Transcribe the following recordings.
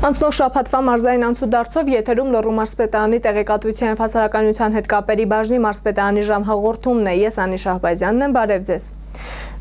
Անցնող շաբաթվա մարզային անցուդարձով եթերում Լոռու մարզպետարանի տեղեկատվության և հասարակայնության հետ կապերի բաժնի մարզպետարանի ժամհաղորդումն է, ես Անի Շահբազյանն եմ, բարև ձեզ։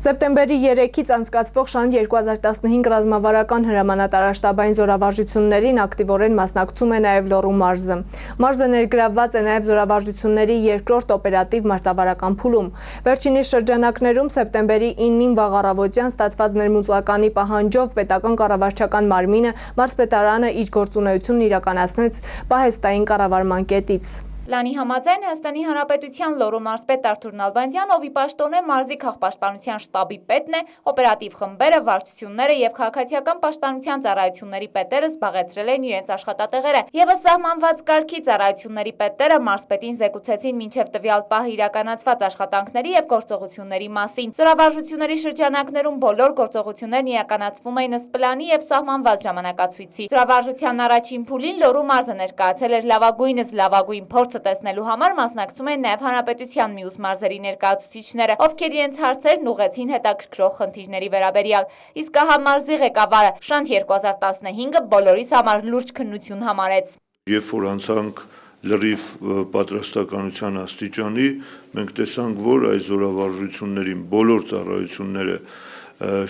Սեպտեմբերի 3-ից անցկացվող Շանթ 2015 ռազմավարական հրամանատարաշտաբային զորավարժություններին ակտիվորեն մասնակցում է նաև Լոռու մարզը։ Մարզը ներգրավված է նաև զորավարժությունների երկրորդ օպերատիվ մարտավարական փուլում։ Վերջինիս շրջանակներում սեպտեմբերի 9-ին վաղ առավոտյան ստացված ներմուծականի պահանջով պետական կառավարչական մարմինը մարզպետարանը իր գործունեությունն իրականացնեց պահեստային կառավարման կետից։ Լանի համաձայն Հայաստանի Հանրապետության Լոռու մարզպետ Արթուր Նալբանդյան, ով ի պաշտոն է մարզի քաղաքապաշտպանության շտաբի պետն է, օպերատիվ խմբերը, վարչությունները եւ քաղաքացիական պաշտպանության ծառայությունների պետերը զբաղեցրել են իրենց աշխատատեղերը։ Եվս սահմանված կարգի ծառայությունների պետերը մարզպետին զեկուցեցին մինչև տվյալ պահ իրականացված աշխատանքների եւ գործողությունների մասին։ Զորավարժությունների շրջանակներում բոլոր գործողություններն իրականացվում էին ըստ պլանի եւ սահմանված ժամանակացույցի։ Զորավարժության առաջին փուլին Լոռու մարզը ներկայացել էր լավագույն փորձը տեսնելու համար մասնակցում են նաև հանրապետության մյուս մարզերի ներկայացուցիչները, ովքեր իրենց հարցերն ուղղեցին հետաքրքրող խնդիրների վերաբերյալ։ Իսկ ահա մարզի ղեկավարը Շանթ 2015-ը բոլորիս համար լուրջ քննություն համարեց։ Երբ որ անցանք լրիվ պատրաստականության աստիճանի, մենք տեսանք, որ այս զորավարժություններին բոլոր ծառայությունները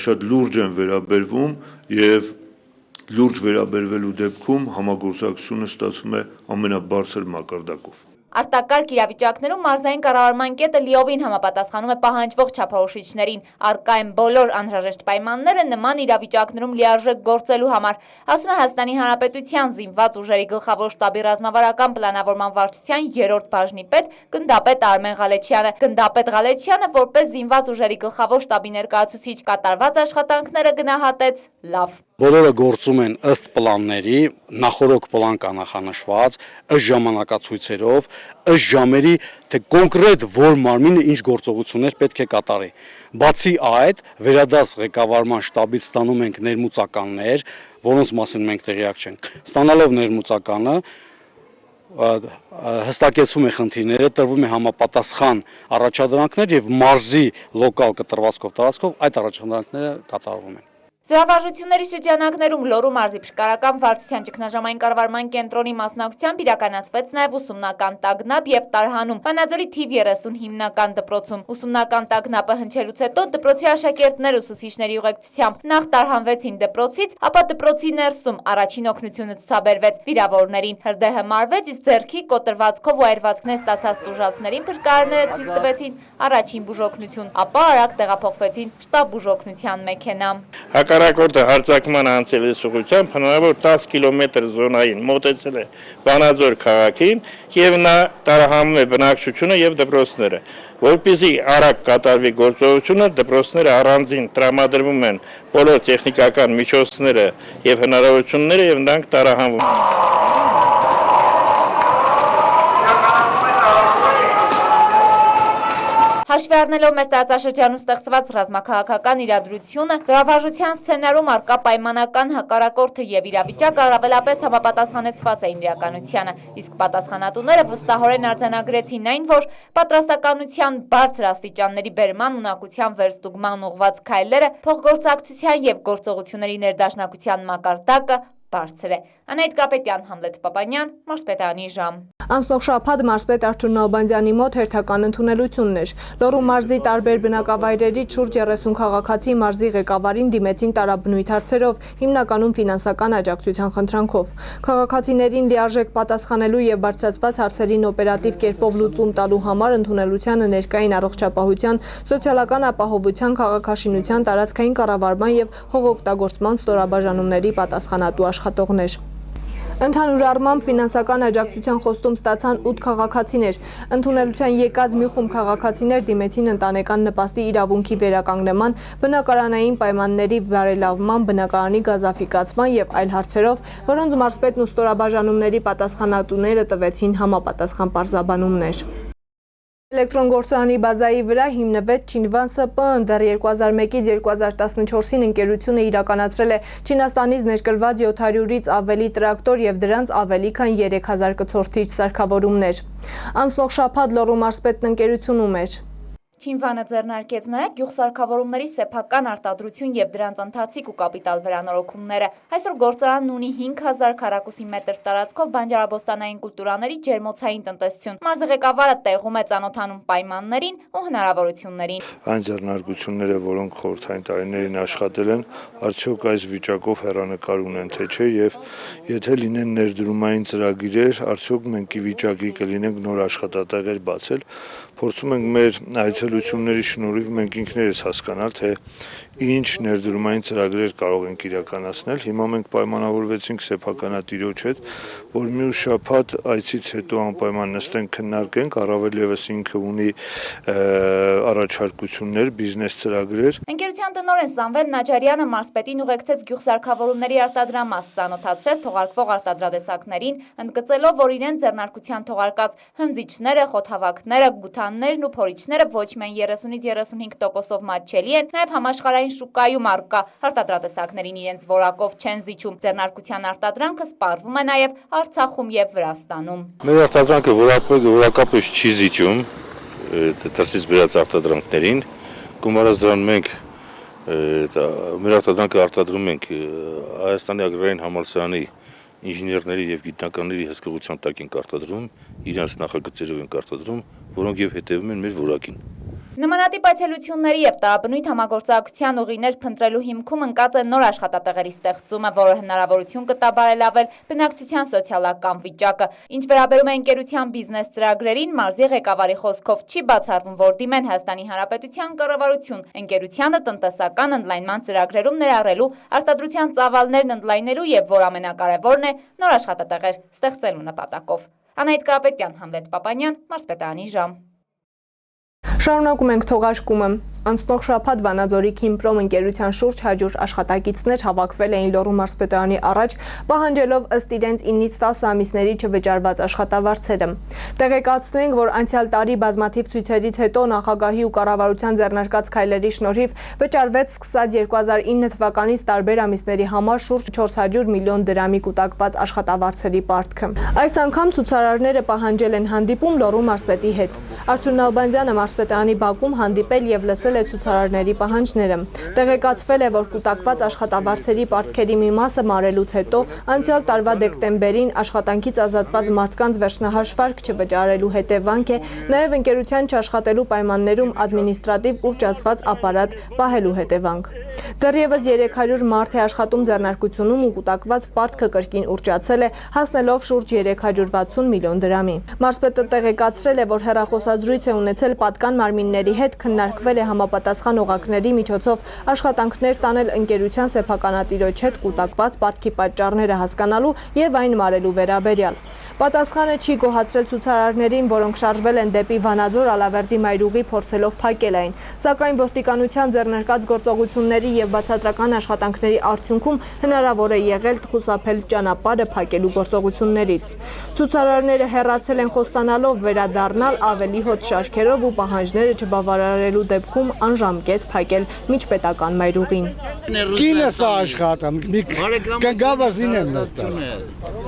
շատ լուրջ են վերաբերվում եւ լուրջ վերաբերվելու դեպքում համագործակցությունը ստացվում է ամենաբարձր մակարդակով։ Արտակարգ իրավիճակներում մարզային կառավարման կետը լիովին համապատասխանում է պահանջվող չափորոշիչներին, առկա են բոլոր անհրաժեշտ պայմանները նման իրավիճակներում լիարժեք գործելու համար, ասում է Հայաստանի Հանրապետության զինված ուժերի գլխավոր շտաբի ռազմավարական պլանավորման վարչության 3-րդ բաժնի պետ գնդապետ Արմեն Ղալեչյանը։ Գնդապետ Ղալեչյանը որպես զինված ուժերի գլխավոր շտաբի ներկայացուցիչ կատարված աշխատանքները գնահատեց լավ։ Բոլորը գործում են ըստ պլանների, նախորոք պլան կա նախանշված, ըստ ժամանակացույցերով, ըստ ժամերի, թե կոնկրետ որ մարմինը ինչ գործողություններ պետք է կատարի։ Բացի այդ, վերադաս ղեկավարման շտաբից ստանում ենք ներմուծականներ, որոնց մասին մենք տեղյակ չենք։ Ստանալով ներմուծականը հստակեցվում է խնդիրները, տրվում է համապատասխան առաջադրանքներ եւ մարզի լոկալ կտրվածքով տարածքով այդ առաջադրանքները կատարվում են։ Զորավարժությունների շրջանակներում Լոռու մարզի փրկարարական վարչության ճգնաժամային կառավարման կենտրոնի մասնակցությամբ իրականացվեց նաև ուսումնական տագնապ եւ տարհանում Վանաձորի թիվ 30 հիմնական դպրոցում։ Ուսումնական տագնապը հնչելուց հետո դպրոցի աշակերտներ ուսուցիչների ուղեկցությամբ նախ տարհանվեցին դպրոցից, ապա դպրոցի ներսում առաջին օգնությունը ցուցաբերվեց վիրավորներին, հրդեհը մարվեց, իսկ ձեռքի կոտրվածքով ու այրվածքներ ստացած տուժածներին փրկարարները ցույց տվեցին առաջին բուժօգնություն, ապա արագ տեղափոխվեցին շտաբ բուժօգնության մեքենա։ Հակառակորդը հարձակման անցել է ուղղությամբ հնարավոր 10 կիլոմետր զոնային մոտեցել է Վանաձոր քաղաքին եւ նա տարհանում է բնակչությունը եւ դպրոցները։ Որպեսզի արագ կատարվի գործողությունը, դպրոցները առանձին տրամադրվում են բոլոր տեխնիկական միջոցները եւ հնարավորությունները եւ նրանք տարհանվում։ Հաշվի առնելով մեր տարածաշրջանում ստեղծված ռազմաքաղաքական իրադրությունը, զորավարժության սցենարում առկա պայմանական հակառակորդը եւ իրավիճակը առավելապես համապատասխանեցված էին իրականությանը, իսկ պատասխանատուները վստահորեն արձանագրեցին այն, որ պատրաստականության բարձր աստիճանների բերման ունակության վերստուգման ուղղված քայլերը, փոխգործակցության եւ գործողությունների ներդաշնակության մակարդակը բարձր է։ Անահիտ Կապետյան, Համլետ Պապանյան, մարզպետարանի ժամ։ Անցնող շաբաթ մարզպետ Արթուր Նալբանդյանի մոտ հերթական ընդունելությունն էր։ Լոռու մարզի տարբեր բնակավայրերից շուրջ 30 քաղաքացի մարզի ղեկավարին դիմեցին տարաբնույթ հարցերով, հիմնականում ֆինանսական աջակցության խնդրանքով։ Քաղաքացիներին լիարժեք պատասխանելու եւ բարձրացված հարցերին օպերատիվ կերպով լուծում տալու համար ընդունելությանը ներկային առողջապահության, սոցիալական ապահովության, քաղաքաշինության, տարածքային կառավարման եւ հողօգտագործման ստորաբաժանումների պատասխանատու աշխատողներ։ Ընդհանուր առմամբ ֆինանսական աջակցության խոստում ստացան 8 քաղաքացիներ։ Ընդունելության եկած մի խումբ քաղաքացիներ դիմեցին ընտանեկան նպաստի իրավունքի վերականգնման, բնակարանային պայմանների բարելավման, բնակարանի գազաֆիկացման եւ այլ հարցերով, որոնց մարզպետն ու ստորաբաժանումների պատասխանատուները տվեցին համապատասխան պարզաբանումներ։ Էլեկտրոնգործարանի բազայի վրա հիմնվեց Չինվան ՍՊԸ-ն, դեռ 2001-ից 2014-ին ընկերությունը իրականացրել է Չինաստանից ներկրված 700-ից ավելի տրակտոր եւ դրանց ավելի քան 3000 կցորդիչ սարքավորումներ։ Անցնող շաբաթ Լոռու մարզպետն ընկերությունում էր։ Չինվանը ձեռնարկեց նաև գյուղսարքավորումների սեփական արտադրություն եւ դրանց ընթացիկ ու կապիտալ վերանորոգումները։ Այսօր գործարանն ունի 5000 քառակուսի մետր տարածքով բանջարաբոստանային կուլտուրաների ջերմոցային տնտեսություն։ Մարզի ղեկավարը տեղում է ծանոթանում պայմաններին ու հնարավորություններին։ Այն ձեռնարկությունները, որոնք խորհրդային տարիներին աշխատել են, արդյոք այս վիճակով հեռանկար ունեն թե չէ, եւ եթե լինեն ներդրումային ծրագիրեր, արդյոք մենք ի վիճակի կլինենք նոր աշխատատեղեր բացել։ Փորձում ենք մեր այցելությունների շնորհիվ մենք ինքներս հասկանալ, թե ինչ ներդրումային ծրագրեր կարող ենք իրականացնել։ Հիմա մենք պայմանավորվեցինք սեփականատիրոջ հետ, որ մյուս շաբաթ այցից հետո անպայման նստենք քննարկենք, առավել եւս ինքը ունի առաջարկություններ, բիզնես ծրագրեր։ Ընկերության տնօրեն Սամվել Նաջարյանը մարզպետին ուղեկցեց գյուղսարքավորումների արտադրամաս, ծանոթացրեց թողարկվող արտադրատեսակներին, ընդգծելով, որ իրեն ձեռնարկության թողարկած հնձիչները, խոթավակները, գութաններն ու փորիչները ոչ միայն 30-ից 35%-ով մատչելի են, նաև համաշխարհային շուկայում առկա արտադրատեսակներին իրենց որակով չեն զիջում։ Ձեռնարկության արտադրանքը սպառվում է նաև Արցախում եւ Վրաստանում։ Մեր արտադրանքը որակապես չի զիջում դրսից բերած արտադրանքներին, գումարած դրան մենք մեր արտադրանքը արտադրում ենք Հայաստանի ագրարային համալսարանի ինժեներների եւ գիտնականների հսկողության տակ ենք արտադրում, իրենց նախագծերով ենք արտադրում, որոնք եւ հետեւում են մեր որակին։ Նմանատիպ այցելությունների եւ տարաբնույթ համագործակցության ուղիներ փնտրելու հիմքում ընկած է նոր աշխատատեղերի ստեղծումը, որը հնարավորություն կտա բարելավել բնակչության սոցիալական վիճակը։ Ինչ վերաբերում է ընկերության բիզնես ծրագրերին, մարզի ղեկավարի խոսքով չի բացառվում, որ դիմեն Հայաստանի Հանրապետության կառավարություն ընկերությանը տնտեսական ընդլայնման ծրագրերում ներառելու, արտադրության ծավալներն ընդլայնելու եւ որ ամենակարևորն է, նոր աշխատատեղեր ստեղծելու նպատակով։ Անահիտ Կարապետյան, Համլետ Պապանյան, Մարզպետարանի ժամ։ Շարունակում ենք թողարկումը։ Անցնող շաբաթ Վանաձորի Քիմպրոմ ընկերության շուրջ 100 աշխատակիցներ հավաքվել էին Լոռու մարզպետարանի առաջ, պահանջելով ըստ իրենց 9-ից 10 ամիսների չվճարված աշխատավարձերը։ Տեղեկացնենք, որ անցյալ տարի բազմաթիվ ցույցերից հետո նախագահի ու կառավարության ձեռնարկած քայլերի շնորհիվ վճարվեց սկսած 2009 թվականից տարբեր ամիսների համար շուրջ 400 միլիոն դրամի կուտակված աշխատավարձերի պարտքը։ Այս անգամ ցուցարարները պահանջել են հանդիպում Լոռու մարզպետի հետ։ Արթուր Նալբանդյանը մարզպետարանի բակում հանդիպել եւ լսել է ցուցարարների պահանջները։ Տեղեկացվել է, որ կուտակված աշխատավարձերի պարտքերի մի մասը մարելուց հետո անցյալ տարվա դեկտեմբերին աշխատանքից ազատված մարդկանց վերջնահաշվարկ չվճարելու հետևանք է նաեւ ընկերության չաշխատելու պայմաններում ադմինիստրատիվ ուռճացված ապարատ պահելու հետևանք։ Դեռևս 300 մարդ է աշխատում ձեռնարկությունում ու կուտակված պարտքը կրկին ուռճացել է, հասնելով շուրջ 360 միլիոն դրամի։ Մարզպետը տեղեկացրել է, որ հեռախոսազրույց է ունեցել պատկան մարմինների հետ, քննարկվել է համապատասխան օղակների միջոցով աշխատանքներ տանել ընկերության սեփականատիրոջ հետ կուտակված պարտքի պատճառները հասկանալու եւ այն մարելու վերաբերյալ։ Պատասխանը չի գոհացրել ցուցարարներին, որոնք շարժվել են դեպի Վանաձոր Ալավերդի մայրուղի փորձելով փակել այն, սակայն ոստիկանության ձեռնարկած գործողությունների եւ բացատրական աշխատանքների արդյունքում հնարավոր է եղել խուսափել ճանապարհը փակելու գործողություններից։ Ցուցարարները հեռացել են խոստանալով վերադառնալ ավելի հոտ շարքերով ու պահանջները չբավարարելու դեպքում անժամկետ փակել միջպետական մայրուղին։ Կինս աշխատում, կգավազին եմ նստած։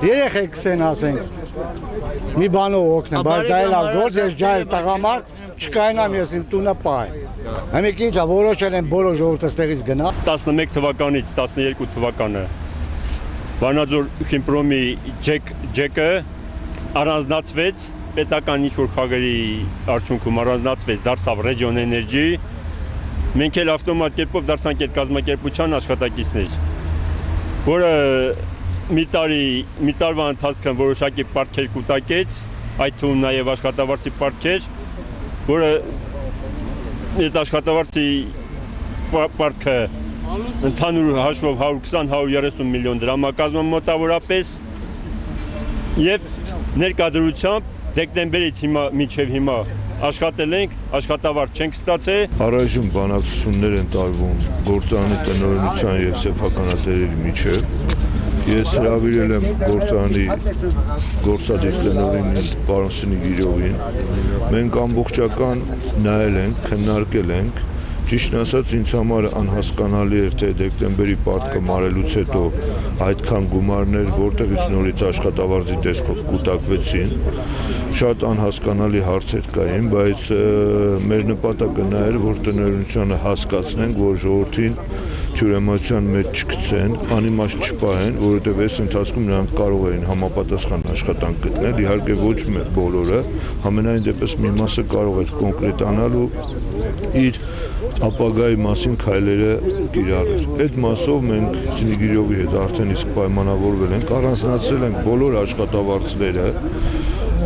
Երեխեք սեն ասենք, մի բանով օգնեմ, բայց դա էլ ագործ, ես ջայր տղամարդ, չկայնամ ես իմ տունը պահ։ Համեք ինչա որոշել են բոլոր ժողովուրդը ստեղից գնա։ 11 թվականից 12 թվականը Վանաձոր Քիմպրոմի ջեկը առանձնացվեց, պետական ինչ-որ խաղերի արդյունքում առանձնացվեց, դարձավ Region Energy, մենք էլ ավտոմատ կերպով դարձանք այդ կազմակերպության աշխատակիցներ, որը մի տարվա ընթացքում որոշակի պարտքեր կուտակեց, այդ թվում նաև աշխատավարձի պարտքեր, որը այդ աշխատավարձի պարտքը ընդհանուր հաշվով 120-130 միլիոն դրամ կազմում մոտավորապես եւ ներկայությամբ դեկտեմբերից մինչև հիմա աշխատել ենք, աշխատավարձ չենք ստացել։ Առայժմ բանակցություններ են տարվում գործարանի տնօրինության եւ սեփականատերերի միջև։ Ես հրավիրել եմ գործարանի գործադիր տնօրին պարոն Սնիգիրովին։ Մենք ամբողջական նայել ենք, քննարկել ենք Ճիշտն ասած, ինձ համար անհասկանալի էր, թե դեկտեմբերի պարտքը մարելուց հետո այդքան գումարներ որտեղից նորից աշխատավարձի տեսքով կուտակվեցին։ Շատ անհասկանալի հարցեր կային, բայց մեր նպատակը նա էր, որ տնօրինությանը հասկացնենք, որ ժողովրդին թյուրեմացության մեջ չգցեն, անիմաստ չպահեն, որովհետև այս ընթացքում նրանք կարող էին համապատասխան աշխատանք գտնել, իհարկե ոչ բոլորը, համենայն դեպս մի մասը կարող էր կոնկրետանալ ու իր ապագայի մասին քայլերը կիրառել։ Այդ մասով մենք Սինիգիրովի հետ արդեն իսկ պայմանավորվել ենք, առանձնացրել ենք բոլոր աշխատավարձերը,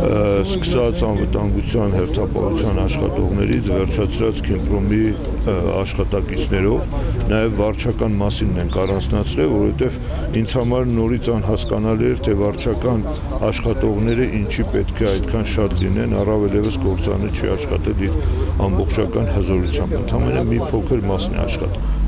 սկսած անվտանգության հերթապահության աշխատողներից վերջացրած Քեմպրոմի աշխատակիցներով, նաև վարչական մասինն ենք առանձնացրել, որովհետև ինձ համար նորից անհասկանալի էր, թե վարչական աշխատողները ինչի պետք է այդքան շատ լինեն, առավել ևս գործանը չի աշխատել իր ամբողջական հզորությամբ, ընդամենը մի փոքր մասն է աշխատում։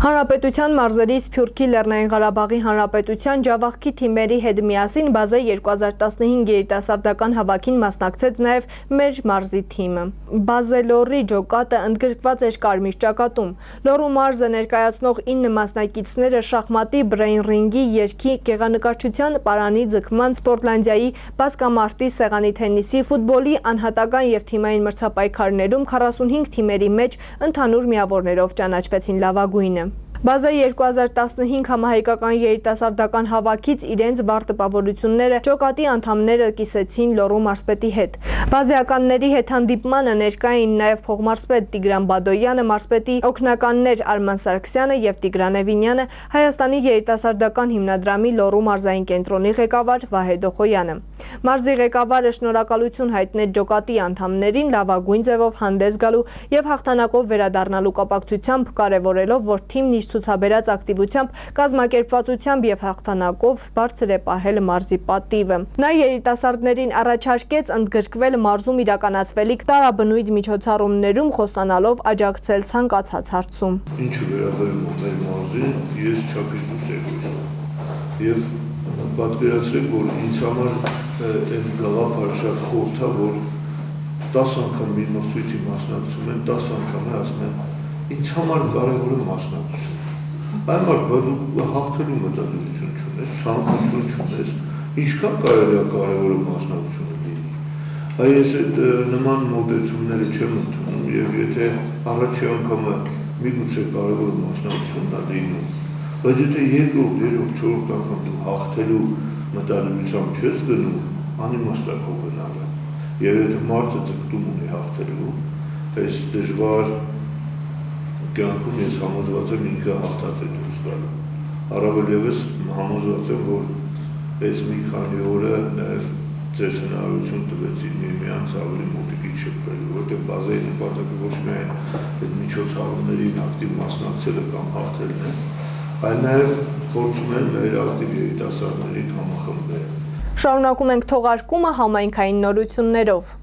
Հանրապետության մարզերի Սփյուռքի Լեռնային Ղարաբաղի Հանրապետության Ջավախքի թիմերի հետ միասին բազե 2015 երիտասարդական հավաքին մասնակցեց նաև մեր մարզի թիմը։ Բազելորի ջոկատը ընդգրկված էր կարմիր ճակատում։ Լոռու մարզը ներկայացնող 9 մասնակիցները շախմատի, բրեյն ռինգի, երգի, գեղանկարչության, պարանի ձգման, սպորտլանդիայի, բասկամարտի, սեղանի թենիսի, ֆուտբոլի, անհատական և թիմային մրցապայքարներում 45 թիմերի մեջ ընդհանուր միավորներով ճանաչվեցին լավագույնը։ Բազա 2015 համահայկական երիտասարդական հավաքից իրենց վառ տպավորությունները ջոկատի անդամները կիսեցին Լոռու մարզպետի հետ։ Բազեականների հետ հանդիպմանը ներկա էին նաև փոխմարզպետ Տիգրան Բադոյանը, մարզպետի օգնականներ Արման Սարգսյանը և Տիգրան Էվինյանը, Հայաստանի երիտասարդական հիմնադրամի Լոռու մարզային կենտրոնի ղեկավար Վահե Դոխոյանը։ Մարզի ղեկավարը շնորհակալություն հայտնեց ջոկատի անդամներին լավագույն ձևով հանդես գալու և հաղթանակով վերադառնալու կապակցությամբ, կարևորելով, որ թիմն իր ցուցաբերած ակտիվությամբ, կազմակերպվածությամբ և հաղթանակով բարձր է պահել մարզի պատիվը։ Նա երիտասարդներին առաջարկեց ընդգրկվել մարզում իրականացվելիք տարաբնույթ միջոցառումներում, խոստանալով աջակցել ցանկացած հարցում։ Ինչը վերաբերում է մեր մարզին, ես չափից դուրս եմ եւ պատկերացրեք, որ ինձ համար այն գաղափարը շատ խորհուրդ է, որ 10 անգամ մի մրցույթի մասնակցում են, 10 անգամ ասում են, ինձ համար կարևորը մասնակցությունը։ Այն մարդը դու հաղթելու մտադրություն չունես, ցանկություն չունես, ինչքան կարելի է կարևորը մասնակցությունը լինի։ Այս նման մոտեցումները չեմ ընդունում եւ եթե առաջի անգամը միգուցե կարևորը մասնակցությունն է լինում, բայց եթե երկրորդ, չորրորդ անգամ դու հաղթելու մտադրությամբ չես գնում, անիմաստ է քո գնալը։ Եվ եթե մարդը ձգտում ունի հաղթելու, այս դժվար կյանքում ես համոզված եմ ինքը հաղթած է դուրս գալու։ Առավել ևս համոզված եմ, որ այս մի քանի օրը նաև ձեզ հնարավորություն տվեցին միմյանց ավելի մոտիկից շփվելու, որտեղ բազայի նպատակը ոչ միայն այդ միջոցառումներին ակտիվ մասնակցելը կամ հաղթելն է, այլ նաև փորձում են մեր ակտիվ երիտասարդներին համախմբել։ Շարունակում ենք թողարկումը համայնքային նորություններով։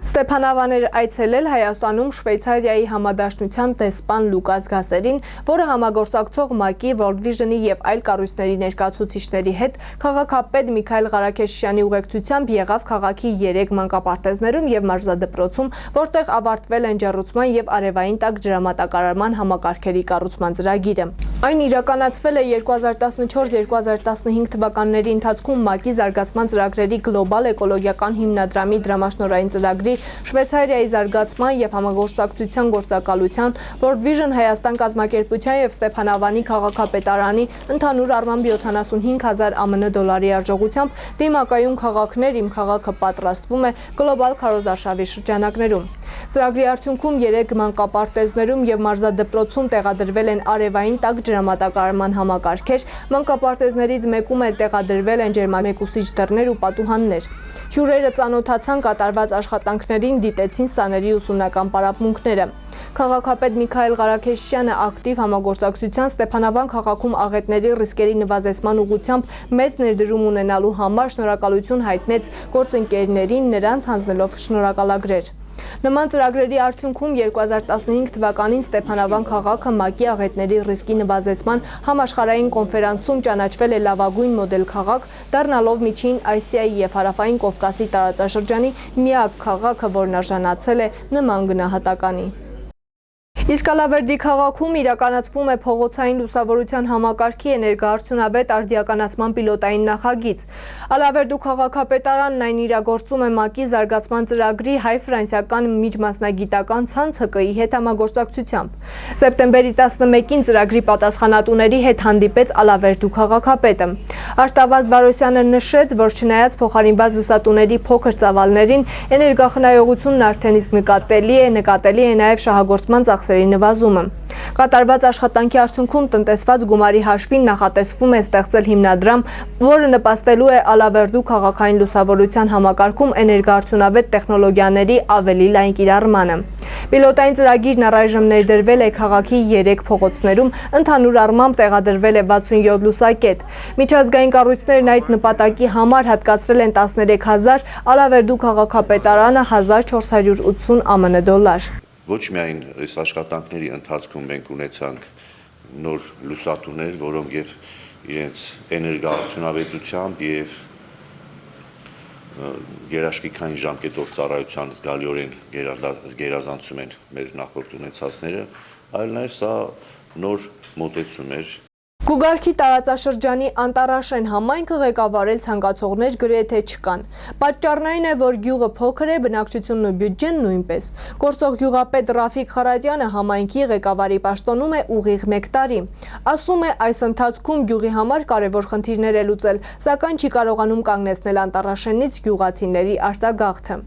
Ստեփանավան էր այցելել Հայաստանում Շվեյցարիայի համադաշնության դեսպան Լուկաս Գասերին, որը համագործակցող ՄԱԿ-ի, World Vision-ի և այլ կառույցների ներկայացուցիչների հետ քաղաքապետ Միքայել Ղարաքեշյանի ուղեկցությամբ եղավ քաղաքի 3 մանկապարտեզներում և մարզադպրոցում, որտեղ ավարտվել են ջեռուցման և արևային տաք ջրամատակարարման համակարգերի կառուցման ծրագիրը։ Այն իրականացվել է 2014-2015 թվականների ընթացքում ՄԱԿ-ի զարգացման ծրագրերի գլոբալ էկոլոգիական հիմնադրամի դրամաշնորհային ծրագրի Շվեյցարիայի զարգացման և համագործակցության գործակալության, World Vision Հայաստան կազմակերպության և Ստեփանավանի քաղաքապետարանի ընդհանուր առմամբ 75,000 ԱՄՆ դոլարի արժողությամբ դիմակայուն քաղաքներ իմ քաղաքը պատրաստվում է գլոբալ քարոզարշավի շրջանակներում։ Ծրագրի արդյունքում 3 մանկապարտեզներում և մարզադպրոցում տեղադրվել են արևային տաք ջրամատակարարման համակարգեր, մանկապարտեզներից մեկում էլ տեղադրվել են ջերմամեկուսիչ դռներ ու պատուհաններ։ Հյուրերը ծանոթացան կատարված աշխատանքներին, դիտեցին սաների ուսումնական պարապմունքները։ Քաղաքապետ Միքայել Ղարաքեշյանը ակտիվ համագործակցության Ստեփանավան քաղաքում աղետների ռիսկերի նվազեցման ուղղությամբ մեծ ներդրում ունենալու համար շնորհակալություն հայտնեց գործընկերներին, նրանց հանձնելով շնորհակալագրեր։ Նման ծրագրերի արդյունքում 2015 թվականին Ստեփանավան քաղաքը ՄԱԿ-ի աղետների ռիսկի նվազեցման համաշխարհային կոնֆերանսում ճանաչվել է լավագույն մոդել քաղաք, դառնալով միջին Ասիայի և Հարավային Կովկասի տարածաշրջանի միակ քաղաքը, որն արժանացել է նման գնահատականի։ Իսկ Ալավերդի քաղաքում իրականացվում է փողոցային լուսավորության համակարգի էներգոարդյունավետ արդիականացման պիլոտային նախագիծ։ Ալավերդու քաղաքապետարանն այն իրագործում է ՄԱԿ-ի զարգացման ծրագրի հայ-ֆրանսիական միջմասնագիտական ցանց ՀԿ-ի հետ համագործակցությամբ։ Սեպտեմբերի 11-ին ծրագրի պատասխանատուների հետ հանդիպեց Ալավերդու քաղաքապետը։ Արտավազդ Վարոսյանը նշեց, որ չնայած փոխարինված լուսատուների փոքր ծավալներին, էներգախնայողությունն արդեն իսկ նկատելի է նաև շահագործման ծախսերի նվազումը։ Կատարված աշխատանքի արդյունքում տնտեսված գումարի հաշվին նախատեսվում է ստեղծել հիմնադրամ, որը նպաստելու է Ալավերդու քաղաքային լուսավորության համակարգում էներգոարդյունավետ տեխնոլոգիաների ավելի լայն կիրառմանը։ Պիլոտային ծրագիրն առայժմ ներդրվել է քաղաքի 3 փողոցներում, ընդհանուր առմամբ տեղադրվել է 67 լուսակետ։ Միջազգային կառույցներն այդ նպատակի համար հատկացրել են 13,000, Ալավերդու քաղաքապետարանը 1480 ԱՄՆ դոլար։ Ոչ միայն այս աշխատանքների ընթացքում մենք ունեցանք նոր լուսատուներ, որոնք եւ իրենց էներգոարդյունավետությամբ եւ երաշխիքային ժամկետով ծառայության զգալիորեն գերազանցում են մեր նախորդ ունեցածները, այլ նաեւ սա նոր մոտեցում էր։ Գուգարքի տարածաշրջանի Անտարաշեն համայնքը ղեկավարել ցանկացողներ գրեթե չկան։ Պատճառն այն է, որ գյուղը փոքր է, բնակչությունն ու բյուջեն նույնպես։ Գործող գյուղապետ Ռաֆիկ Խարատյանը համայնքի ղեկավարի պաշտոնում է ուղիղ 1 տարի։ Ասում է, այս ընթացքում գյուղի համար կարևոր խնդիրներ է լուծել, սակայն չի կարողանում կանգնեցնել Անտարաշենից գյուղացիների արտագաղթը։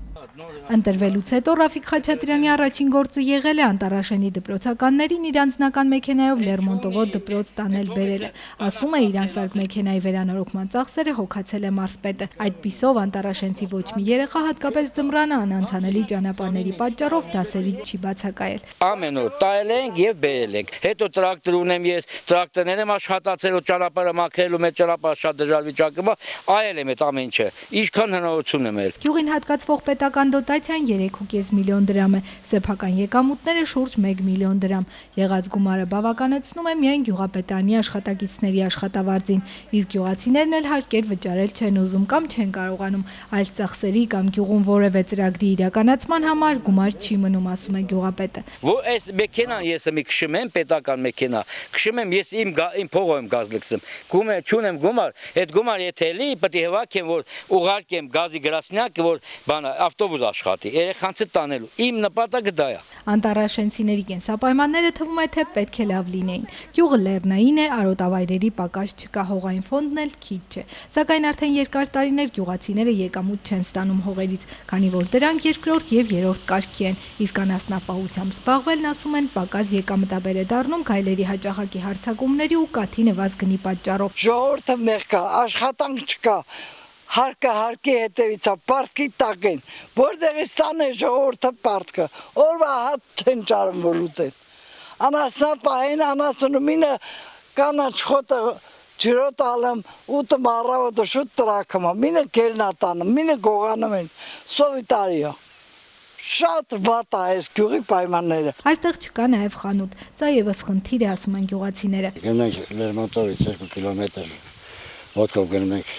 Ընտրվելուց հետո Ռաֆիկ Խաչատրյանի առաջին գործը եղել է Անտարաշենի դպրոցականներին իր անձնական մեքենայով Լերմոնտովո դպրոց տանել բերելը։ Ասում է, իր անսարք մեքենայի վերանորոգման ծախսերը հոգացել է մարզպետը։ Այդպիսով Անտարաշենցի ոչ մի երեխա, հատկապես ձմռանը, անանցանելի ճանապարհների պատճառով դասերից չի բացակայել։ Ամեն օր տայել ենք եւ բերել ենք։ Հետո տրակտոր ունեմ ես, տրակտորներ եմ աշխատացել ու ճանապարհը մաքրելու մեջ ճանապարհը շատ դժվար վիճակում է, այել եմ այդ ամեն ինչը։ Ինչքան հնարավորություն եմ ել։ Գյուղին հատկացվող պետական դոտացիան 3.5 միլիոն դրամ է, սեփական եկամուտները շուրջ 1 միլիոն դրամ։ Եղած գումարը բավականեցնում է միայն գյուղապետարանի աշխատակիցների աշխատավարձին, իսկ գյուղացիներն էլ հարկեր վճարել չեն ուզում կամ չեն կարողանում, այլ ծախսերի կամ գյուղում որևէ ծրագրի իրականացման համար գումար չի մնում, ասում է գյուղապետը։ Որ այս մեքենան ես մի քշում եմ, պետական մեքենա, քշում եմ ես իմ փողով եմ գազ լցնում։ Գումար չունեմ գումար, այդ գումար եթե լի, պետք է հավաքեմ, որ ուղարկեմ գազի գրասնյակը, որ բանը ավտոբուս աշխատի, երեխանցը տանելու։ Իմ նպատակը դա է։ Անտարաշենցիների կենսապայմանները թվում է, թե պետք է լավ լինեին։ Գյուղը լեռնային է, արոտավայրերի պակաս չկա, հողային ֆոնդն էլ քիչ չէ։ Սակայն արդեն երկար տարիներ գյուղացիները եկամուտ չեն ստանում հողերից, քանի որ դրանք երկրորդ եւ երրորդ կարգի են։ Իսկ անասնապահությամբ զբաղվելն, ասում են, պակաս եկամտաբեր է դառնում գայլերի հաճախակի հարձակումների ու կաթի նվազ գնի պատճառով։ Ժողովուրդը մեղք կա, աշխատանք չկա։ Հարկը հարկի հետևից է, պարտքի տակ են, որտեղից տան է ժողովուրդը պարտքը, օրվա հատ չեն ճարում որ ուտեն։ Անասնապահեն, անասնումինը կանաչ խոտը ջրոտ ալեմ, ուտը մարավոտը շուտ տրակում է, մինը գելնա տանում, մինը գողանում են, սովիտարի է։ Շատ վատ է այս գյուղի պայմանները։ Այստեղ չկա նաև խանութ, սա եւս խնդիր է, ասում են գյուղացիները։ Գնանք Լերմոնտովից 2 կիլոմետր ոտքով գնում ենք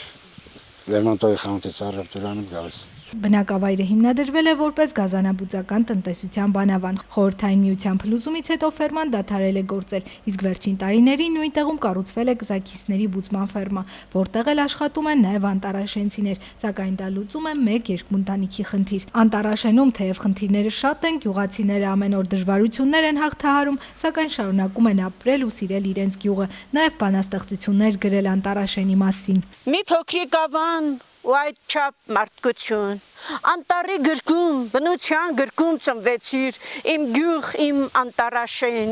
Լերմոնտովի խանութից առևտուրանում գալիս։ Բնակավայրը հիմնադրվել է որպես գազանաբուծական տնտեսության բանավան։ Խորհրդային միության փլուզումից հետո ֆերման դադարել է գործել, իսկ վերջին տարիներին նույն տեղում կառուցվել է կզաքիսների բուծման ֆերմա, որտեղ էլ աշխատում են նաև անտարաշենցիներ, սակայն դա լուծում է մեկ երկմունտանիքի խնդիր։ Անտարաշենում թեև խնդիրները շատ են, գյուղացիները ամեն օր դժվարություններ են հաղթահարում, սակայն շարունակում են ապրել ու սիրել իրենց գյուղը, նաև բանաստեղծություններ գրել Անտարաշենի մասին։ Մի փոքրիկ ավան ու այդ չափ մարդկություն, անտարի գրկում, բնության գրկում ծնվեցիր, իմ գյուղ, իմ Անտարաշեն,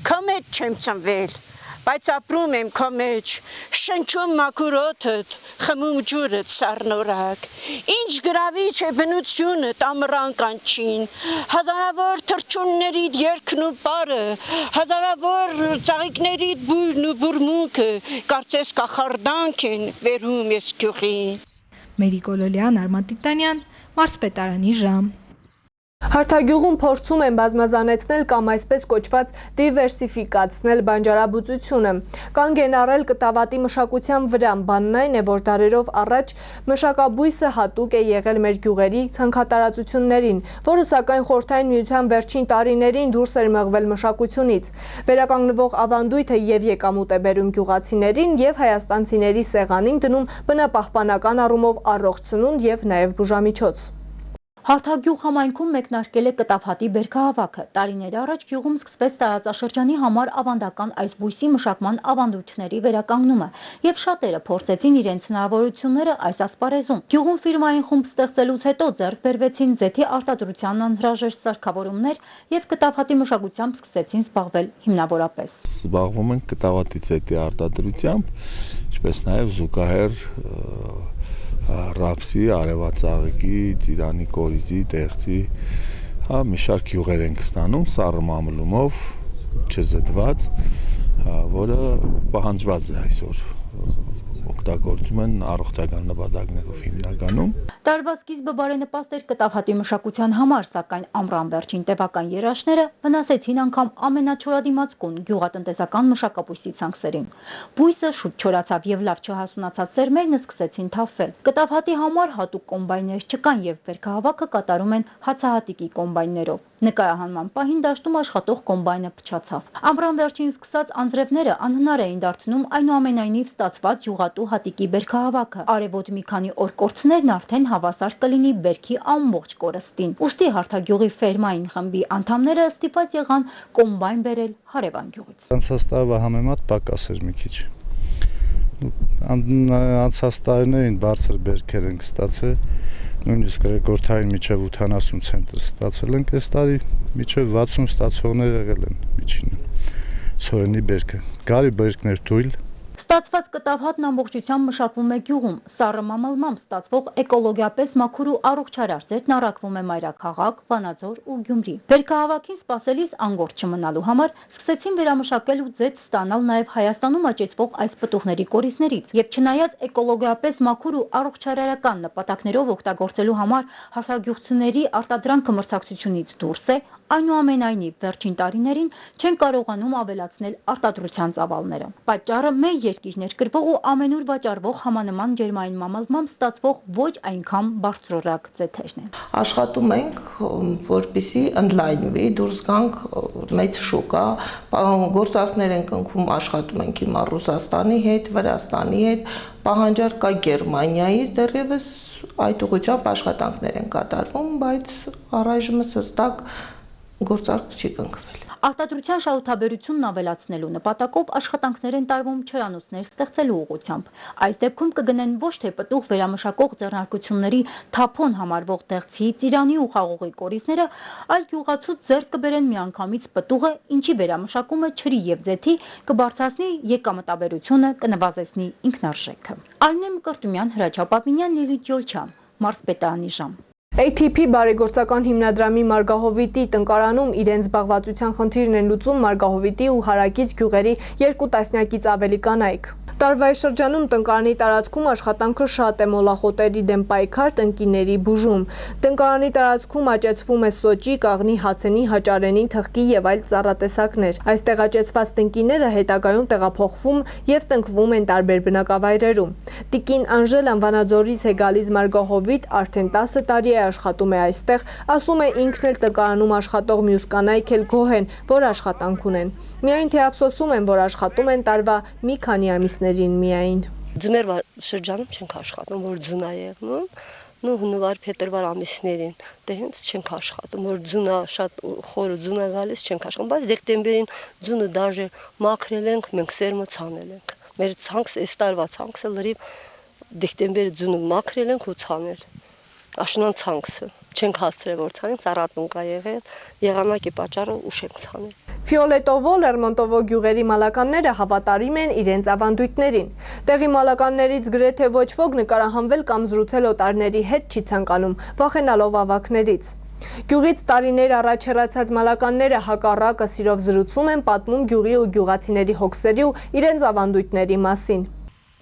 քո մեջ չեմ ծնվել, բայց ապրում եմ քո մեջ, շնչում մաքուր օդդ, խմում ջուրդ սառնորակ, ինչ գրավիչ է բնությունդ ամռան կանչին, հազարավոր թռչուններիդ երգն ու պարը, հազարավոր ծաղիկներիդ բույրն ու բուրմունքը, կարծես կախարդանք են վերում ես գյուղին։ Մերի Կոլոլյան, Արման Տիտանյան, Մարզպետարանի ժամ։ Հարթագյուղում փորձում են բազմազանեցնել կամ այսպես կոչված դիվերսիֆիկացնել բանջարաբուծությունը։ Կանգ են առել կտավատի մշակության վրա, բանն այն է, որ դարերով առաջ մշակաբույսը հատուկ է եղել մեր գյուղերի ցանքատարածություններին, որը սակայն Խորհրդային Միության վերջին տարիներին դուրս էր մղվել մշակությունից։ Վերականգնվող ավանդույթը եւ եկամուտ է բերում գյուղացիներին եւ հայաստանցիների սեղանին դնում բնապահպանական առումով առողջ սնունդ եւ նաեւ բուժամիջոց։ Հարթագյուղ համայնքում մեկնարկել է կտավհատի բերքահավաքը։ Տարիներ առաջ գյուղում սկսվեց տարածաշրջանի համար ավանդական այս բույսի մշակման ավանդույթների վերականգնումը, եւ շատերը փորձեցին իրենց հնարավորությունները այս ասպարեզում։ Գյուղում ֆիրմային խումբ ստեղծելուց հետո ձեռք բերվեցին ձեթի արտադրության անհրաժեշտ սարքավորումներ եւ կտավհատի մշակությամբ սկսեցին զբաղվել հիմնավորապես։ Զբաղվում ենք կտավհատի ձեթի արտադրությամբ, ինչպես նաեւ զուգահեռ ռապսի, արևածաղիկի, ծիրանի կորիզի, դեղցի, մի շարք յուղեր ենք ստանում սառը մամլումով, չզդված, որը պահանջված է այսօր օգտագործում են առողջական նպատակներով հիմնականում։ Տարվա սկիզբը բարենպաստ էր կտավհատի մշակության համար, սակայն ամռան վերջին տևական երաշները վնասեցին անգամ ամենաչորադիմացկուն գյուղատնտեսական մշակաբույսի ցանքերին։ Բույսը շուտ չորացավ եւ լավ չհասունացած սերմերն սկսեցին թափվել։ Կտավհատի համար հատուկ կոմբայներ չկան եւ բերքահավաքը կատարում են հացահատիկի կոմբայներով։ Նկարահանման պահին դաշտում աշխատող կոմբայնը փչացավ։ Ամռան վերջին սկսած անձրևները անհնար էին դարձնում այնուամենայնիվ ստացված յուղատու հատիկի բերքահավաքը։ Արևոտ մի քանի օր կորցներն արդեն հավասար կլինի բերքի ամբողջ կորստին։ Ուստի Հարթագյուղի ֆերմային խմբի անդամները ստիպված եղան կոմբայն բերել հարևան գյուղից։ Անցած տարվա համեմատ պակաս էր մի քիչ։ Անցած տարիներին բարձր բերքեր ենք ստացել, նույնիսկ ռեկորդային միջև 80 ցենտր ստացել ենք, այս տարի միջև 60 ստացողներ եղել են միջինը։ Ցորենի բերքը, գարի բերքներ թույլ։ Ստացված կտավհատն ամբողջությամբ մշակվում է գյուղում, սառը մամլմամբ ստացվող էկոլոգիապես մաքուր ու առողջարար ձեթն առաքվում է Մայրաքաղաք, Վանաձոր ու Գյումրի։ Բերքահավաքին սպասելիս անգործ չմնալու համար սկսեցին վերամշակել ու ձեթ ստանալ նաև Հայաստանում աճեցվող այս պտուղների կորիզներից, եւ չնայած էկոլոգիապես մաքուր ու առողջարարական նպատակներով օգտագործելու համար հարթագյուղցիների արտադրանքը մրցակցությունից դուրս է, այնուամենայնիվ վերջին տարիներին չեն կարողանում ավելացնել արտադրության ծավալները։ Պատճառը մեր երկիրներ կրվող ու ամենուր վաճառվող համանման ջերմային մամլմամբ ստացվող ոչ այնքան բարձրորակ ձեթերն են։ Աշխատում ենք, որպեսզի ընդլայնվի, դուրս գանք մեծ շուկա, գործարքներ ենք ընկում, աշխատում ենք հիմա Ռուսաստանի հետ, Վրաստանի հետ, պահանջարկ կա Գերմանիայից, դեռևս այդ ուղղությամբ աշխատանքներ են կատարվում, բայց առայժմ հստակ գործարք չի կնքվել։ Արտադրության շահութաբերությունն ավելացնելու նպատակով աշխատանքներ են տարվում չրանոցներ ստեղծելու ուղղությամբ։ Այս դեպքում կգնեն ոչ թե պտուղ վերամշակող ձեռնարկությունների թափոն համարվող դեղցի, ծիրանի ու խաղողի կորիզները, այլ գյուղացու ձեռք կբերեն միանգամից պտուղը, ինչի վերամշակումը ջրի եւ ձեթի կբարձրացնի եկամտաբերությունը, կնվազեցնի ինքնարժեքը։ Արինե Մկրտումյան, Հրաչյա Պապինյան, Լիլիթ Ջոլչյան, Մարզպետարանի ժամ։ ATP բարեգործական հիմնադրամի Մարգահովիտի տնկարանում իրենց զբաղվածության խնդիրն են լուծում Մարգահովիտի ու Հարակից գյուղերի 2 տասնյակից ավելի կանայք։ Տարվա շրջանում տնկարանի տարածքում աշխատանքը շատ է, մոլախոտերի դեմ պայքար, տնկիների բուժում։ Տնկարանի տարածքում աճեցվում է սոճի, կաղնի, հացենի, հաճարենի, թխկի եւ այլ ծառատեսակներ։ Այստեղ աճեցված տնկիները հետագայում տեղափոխվում եւ տնկվում են տարբեր բնակավայրերում։ Տիկին Անժելան Վանաձորից է գալիս Մարգահովիտ, արդեն 10 տարի է աշխատում է այստեղ, ասում է ինքն էլ տնկարանում աշխատող մյուս կանայք էլ գոհ են, որ աշխատանք ունեն։ Միայն թե ափսոսում են, որ աշխատում են տարվա մի քանի ամիսներին միայն։ Ձմեռվա շրջանում չենք աշխատում, որ ձուն է եղնում, ու հունվար, փետրվար ամիսներին դե հենց չենք աշխատում, որ ձունը շատ խորը ձուն է գալիս, չենք աշխատում, բայց դեկտեմբերին ձունը դաժե մաքրել ենք, մենք սերմը ցանել ենք։ Մեր ցանքս, այս տարվա ցանքսը լրիվ դեկտեմբերի ձունը մաքրել ենք ու ցանել։ Աշնան ցանքսը չենք հասցրել որ ցանենք, ծառատուն կա եղել, եղանակի պատճառով ուշ ենք ցանել։ Ֆիոլետովո, Լերմոնտովո գյուղերի մալականները հավատարիմ են իրենց ավանդույթներին։ Տեղի մալականներից գրեթե ոչ ոք նկարահանվել կամ զրուցել օտարների հետ չի ցանկանում, վախենալով ավագներից։ Գյուղից տարիներ առաջ հեռացած մալականները հակառակը սիրով զրուցում են, պատմում գյուղի ու գյուղացիների հոգսերի ու իրենց ավանդույթների մասին։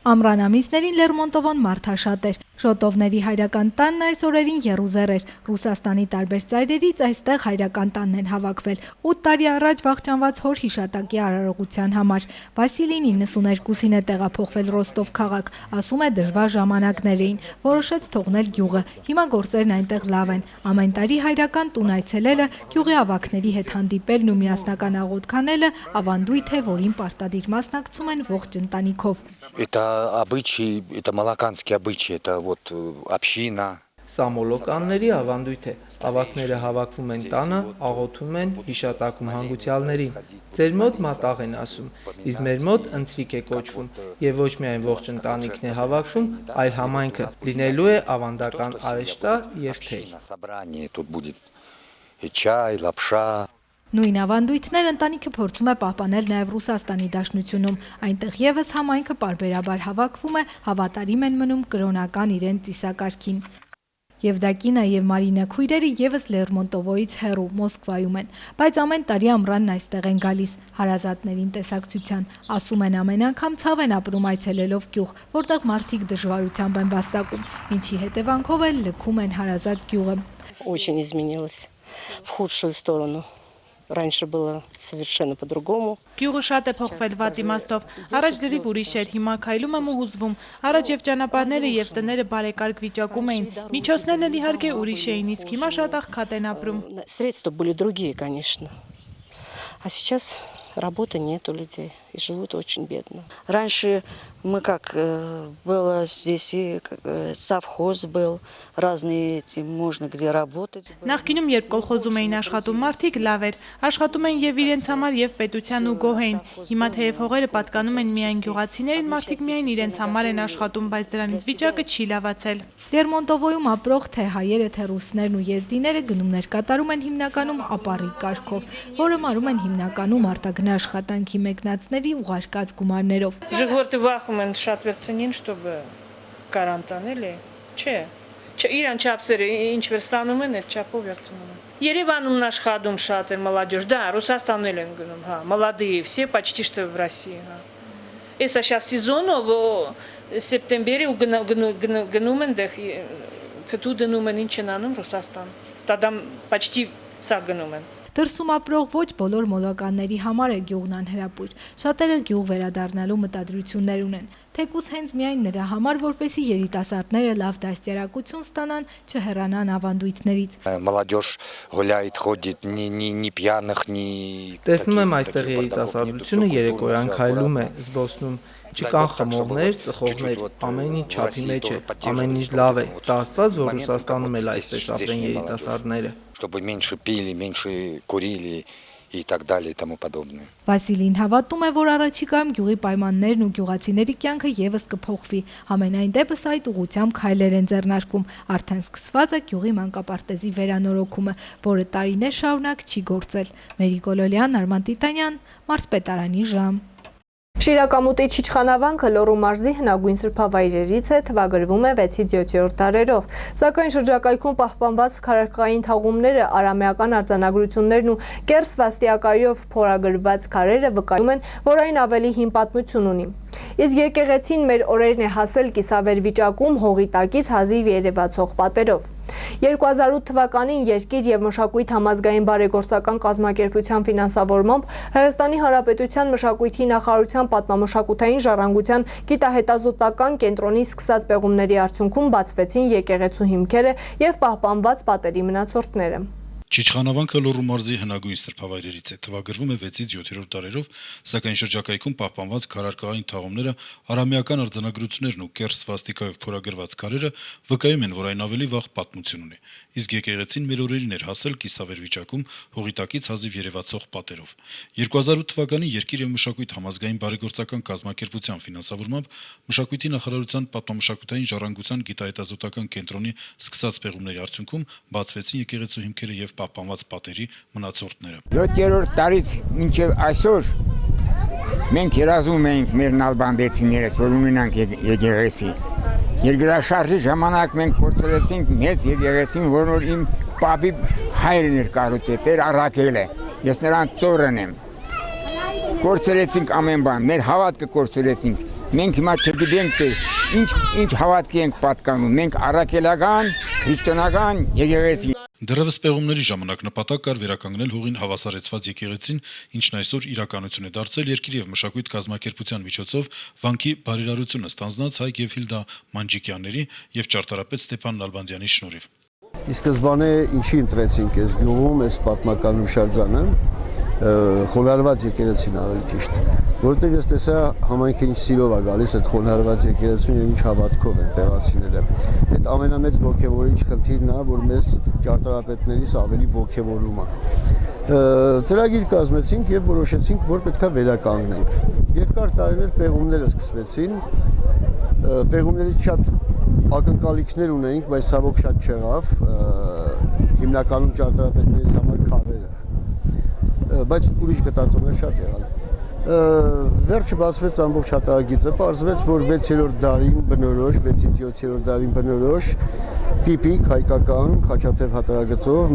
Ամռան ամիսներին Լերմոնտովոն մարդաշատ էր։ Շոտովների հայրական տանն այս օրերին եռուզեռ էր։ Ռուսաստանի տարբեր ծայրերից այստեղ հայրական տանն են հավաքվել 8 տարի առաջ վախճանված հոր հիշատակի արարողության համար։ Վասիլին 92-ին է տեղափոխվել Ռոստով քաղաք, ասում է դժվար ժամանակներ էին, որոշեց թողնել գյուղը։ Հիմա գործերն այնտեղ լավ են։ Ամեն տարի հայրական տուն այցելելը, գյուղի ավագների հետ հանդիպելն ու միասնական աղոթք անելը ավանդույթ է, որին պարտադիր մասնակցում են ողջ ընտանիքով։ Это обычай, это малаканский обычай, это вот община. Սա մոլոկանների ավանդույթ է։ Ավագները հավաքվում են տանը, աղոթում են, հիշատակում հանգուցյալներին։ Ձեր մոտ մատաղ են ասում, իսկ մեր մոտ ընթրիք է կոչվում, եւ ոչ միայն ողջ ընտանիքն է հավաքվում, այլ համայնքը լինելու է ավանդական արեշտա եւ թեյ։ Тут будет чай, лапша. Նույն ավանդույթներ ընտանիքը փորձում է պահպանել նաև Ռուսաստանի Դաշնությունում։ Այնտեղ եւս համայնքը պարբերաբար հավաքվում է, հավատարիմ են մնում կրոնական իրենց ծիսակարգին։ Եվդակինա եւ Մարինա քույրերը եւս Լերմոնտովոյից հեռու Մոսկվայում են, բայց ամեն տարի ամռանն այստեղ են գալիս հարազատներին տեսակցության։ Ասում են ամեն անգամ ցավ են ապրում այցելելով գյուղ, որտեղ մարդիկ դժվարությամբ են վաստակում, ինչի հետևանքով էլ լքում են հարազատ գյուղը։ Очень изменилось в худшую сторону. Раньше было совершенно по-другому. Գյուղը շատ է փոխվել վատ իմաստով։ Առաջ գրիվ ուրիշ էր, հիմա քայլում եմ ու հուզվում։ Առաջ եւ ճանապարհները եւ տները բարեկարգ վիճակում էին։ Միջոցներն էլ իհարկե ուրիշ էին, իսկ հիմա շատ աղքատ են ապրում։ Средства были другие, конечно. А сейчас работы нет у людей и живут очень бедно. Раньше мы как было здесь и совхоз был, разные эти можно где работать. Նախկինում երբ կոլխոզում էին աշխատում մարդիկ լավ էր, աշխատում են եւ իրենց համար եւ պետության ու գոհ էին։ Հիմա թեև հողերը պատկանում են միայն գյուղացիներին, մարդիկ միայն իրենց համար են աշխատում, բայց դրանից վիճակը չի լավացել։ Լերմոնտովոյում ապրող թե հայերը, թե ռուսներն ու եզդիները գնումներ կատարում են հիմնականում ապառիկ կարգով, որը մարում են հիմնականում արտագնա աշխատանքի մեկնածների ուղարկած գումարներով։ Ժողովուրդը վախում են շատ վերցնին, чтобы կարանտան էլի, չէ։ Իրան չափսերը ինչպես ստանում են, այդ չափով վերցնում են։ Երևանում աշխատում շատ են молодежь, да, Ռուսաստանն են գնում, հա, молодые все почти что в России, հա։ Էսա сейчас сезону в սեպտեմբերի ու գնում են դեղ թթու դնում են ինչ են անում Ռուսաստան։ Տադամ почти սա գնում են։ Դրսում ապրող ոչ բոլոր մոլոկանների համար է գյուղն անհրապույր։ Շատերը գյուղ վերադառնալու մտադրություններ ունեն։ Թեկուզ հենց միայն նրա համար, որպեսզի երիտասարդները լավ դաստիարակություն ստանան, չհեռանան ավանդույթներից։ Молодежь гуляет, ходит, ни пьяных, ни. Տեսնում եմ այստեղ երիտասարդությունը երեկոյան քայլում է, զբոսնում։ Չկան խմողներ, ծխողներ, ամեն ինչ չափի մեջ է, ամեն ինչ լավ է։ Դա աստված, որ Ռուսաստանում էլ այսպես ապրեն երիտասարդները։ Чтобы меньше пили, меньше курили и так далее и тому подобное. Վասիլին հավատում է, որ առաջիկայում գյուղի պայմաններն ու գյուղացիների կյանքը եւս կփոխվի։ Համենայն դեպս այդ ուղղությամբ քայլեր են ձեռնարկում։ Արդեն սկսված է գյուղի մանկապարտեզի վերանորոգումը, որը տարիներ շարունակ չի գործել։ Մերի Գոլոլյան, Արման Տիտանյան, Մարզպետարանի ժամ։ Շիրակամուտի Չիչխանավանքը Լոռու մարզի հնագույն սրբավայրերից է, թվագրվում է 6-7-րդ դարերով, սակայն շրջակայքում պահպանված քարերկային թաղումները, արամեական արձանագրություններն ու կեռ սվաստիակայով փորագրված քարերը վկայում են, որ այն ավելի հին պատմություն ունի։ Իսկ եկեղեցին մեր օրերն է հասել կիսավեր վիճակում հողի տակից հազիվ երևացող պատերով։ 2008 թվականին Երկիր եւ մշակույթ համազգային բարեգործական կազմակերպության ֆինանսավորմամբ Հայաստանի Հանրապետության մշակույթի նախարարության պատմամշակութային ժառանգության գիտահետազոտական կենտրոնի սկսած պեղումների արդյունքում բացվեցին եկեղեցու հիմքերը եւ պահպանված պատերի մնացորդները։ Չիչխանավանքը Լոռու մարզի հնագույն սրբավայրերից է, թվագրվում է 6-7-րդ դարերով, սակայն շրջակայքում պահպանված քարարկային թաղումները, արամեական արձանագրություններն ու կեռ սվաստիկայով փորագրված քարերը վկայում են, որ այն ավելի վաղ պատմություն ունի։ Իսկ եկեղեցին մեր օրերին էր հասել կիսավեր վիճակում հողի տակից հազիվ երևացող պատերով։ 2008 թվականին Երկիր եւ մշակույթ համազգային բարեգործական կազմակերպության ֆինանսավորմամբ մշակույթի նախարարության պատմամշակութային ժառանգության գիտահետազոտական կենտրոնի սկսած պեղումների արդյունքում բացվեցին եկեղեցու հիմքերը եւ պահպանված պատերի մնացորդները։ 7-րդ տարից մինչև այսօր մենք երազում ենք մեր նալբանդեցիներս, որ ունենանք եկեղեցի։ Երկրաշարժի ժամանակ մենք փորձեցինք մեծ եկեղեցին, որ իմ պապի հայրն էր կառուցել, Տեր Առաքելը։ Ես նրան ծորն եմ։ Կորցրեցինք ամեն բան, մեր հավատքը կորցրեցինք։ Մենք հիմա չգիտենք թե ինչ հավատքի ենք պատկանում։ Մենք առաքելական, քրիստոնեական եկեղեցի։ Դեռևս պեղումների ժամանակ նպատակ կար վերականգնել հողին հավասարեցված եկեղեցին, ինչն այսօր իրականություն է դարձել երկիր եւ մշակույթ կազմակերպության միջոցով վանքի բարերարությունը ստանձնած Հայկ եւ Հիլդա Մանջիկյանների եւ ճարտարապետ Ստեփան Նալբանդյանի շնորհիվ։ Ի սկզբանե ինչի ընտրեցինք այս գյուղում այս պատմական հուշարձանը, խոնարհված եկեղեցին ավելի ճիշտ, որովհետև ես տեսա համայնքը ինչ սիրով է գալիս այդ խոնարհված եկեղեցուն եւ ինչ հավատքով են տեղացիները։ Այդ ամենամեծ ոգևորիչ խնդիրն է, որ մեզ ճարտարապետներիս ավելի ոգևորում է։ Ծրագիր կազմեցինք եւ որոշեցինք, որ պետքա վերականգնենք։ Երկար տարիներ պեղումները սկսվեցին, պեղումներից շատ ակնկալիքներ ունեինք, բայց ցավոք շատ չեղավ, հիմնականում ճարտարապետներից համար քարերը, բայց ուրիշ գտածոներ շատ եղան։ Վերջը բացվեց ամբողջ հատակագիծը, պարզվեց, որ 6-րդ դարին բնորոշ, 6-ից 7-րդ դարին բնորոշ տիպիկ հայկական խաչաթև հատակագծով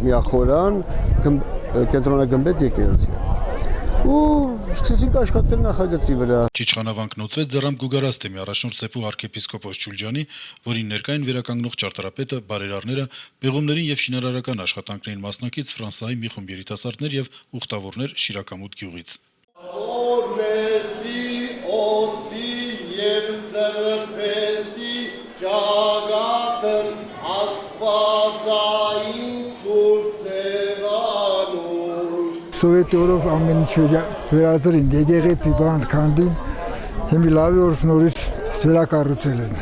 միախորան կենտրոնագմբեթ եկեղեցի է։ Ու սկսեցինք աշխատել նախագծի վրա։ Չիչխանավանք նոծվեց Ձեռամ Գուգարաստեմի առաջնորդ Սեփու arczepiskopos Չուլջյանի, որին ներկային վերականգնող ճարտարապետը, բարերարները, պեղումներին եւ շինարարական աշխատանքներին մասնակից Ֆրանսիայի մի խումբ երիտասարդներ եւ ուխտավորներ Շիրակամուտ գյուղից։ Սովետի օրով ամեն ինչ վերածրին, եկեղեցի բանդ քանդին, հիմի լավի օրս նորից վերակառուցել են։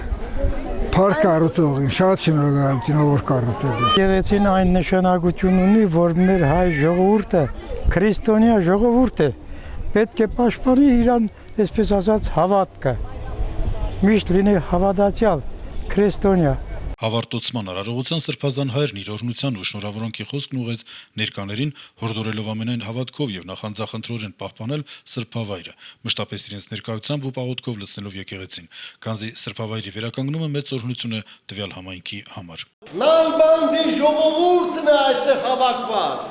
Փառք կառուցողին, շատ շնորհակալություն որ կառուցել են։ Եկեղեցին այն նշանակություն ունի, որ մեր հայ ժողովուրդը, քրիստոնյա ժողովուրդ է, պետք է պաշտպանի իրան, այսպես ասած, հավատքը։ Միշտ լինի հավատացյալ, քրիստոնյա։ Հավարտոցման արարողության Սրբազան հայրն իր օրհնության ու շնորհավորանքի խոսքն ուղղեց ներկաներին, հորդորելով ամենայն հավատքով եւ նախանձախնդրորեն պահպանել սրբավայրը, մշտապես իրենց ներկայությամբ ու պաղոտքով լցնելով եկեղեցին, քանզի սրբավայրի վերականգնումը մեծ օրհնություն է տվյալ համայնքի համար։ Նալբանդի ժողովուրդն է այստեղ հավաքված,